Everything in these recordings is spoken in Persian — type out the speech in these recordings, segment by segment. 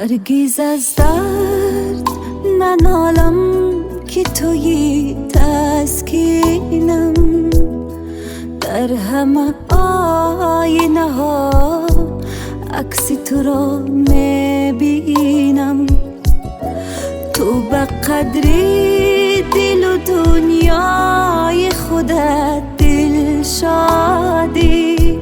هرگز از درد ننالم که توی تسکینم. در همه آینه ها عکس تو را میبینم. تو به قدری دل و دنیای خودت دل شادی،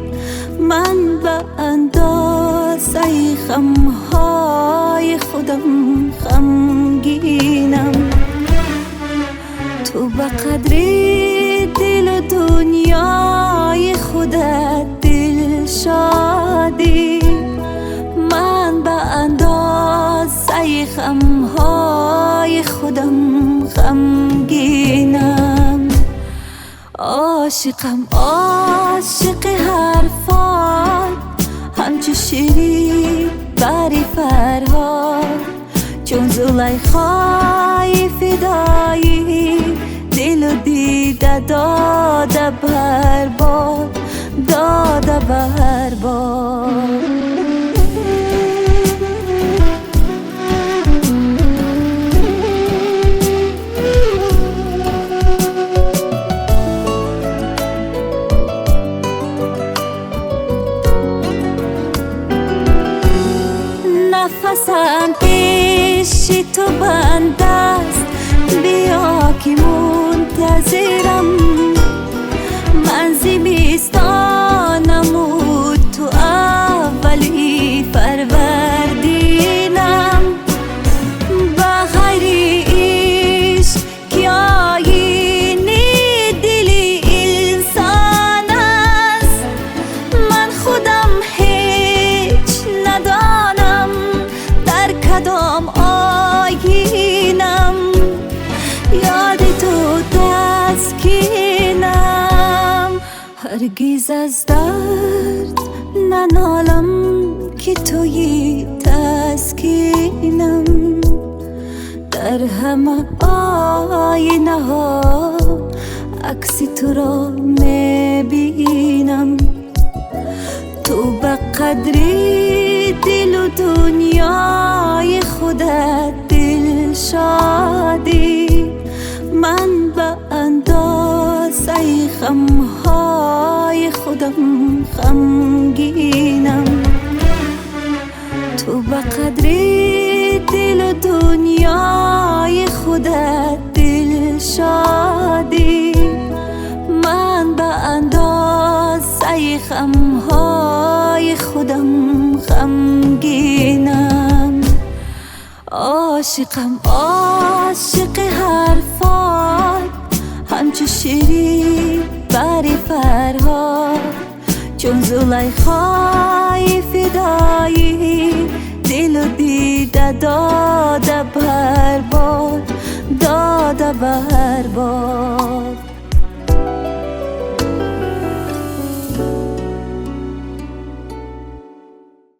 من به اندازه غمهای خودم غمگینم. تو به قدری دل و دنیای خودت دل شادی، من به اندازه غمهای خودم غمگینم. عاشقم عاشق حرفات، همچو شیری بری فرهاد. چون زلیخای فدایی، دل و دیده داده بر بار، داده بر بار. نفسم پیش تو بند است، بیا که منتظرم. من زمستانم و تو اولی فروردینم. به غیر عشق که آیین دل انسان است، من خودم هیچ ندانم در کدام آیینم. یاد تو تسکینم. هرگز از درد ننالم که توی تسکینم. در همه آینه ها عکس تو را میبینم. تو به قدری دل و دنیای خودت دل شادی، من به اندازه غمهای خودم غمگینم. تو به قدری دل و دنیای خودت دل شادی، من به اندازه غمهای خودم غمگینم. عاشقم عاشق حرفات، همچو شیری بری فرهاد. چون زلیخای فدایی، دل و دیده داده بر باد، داده بر باد.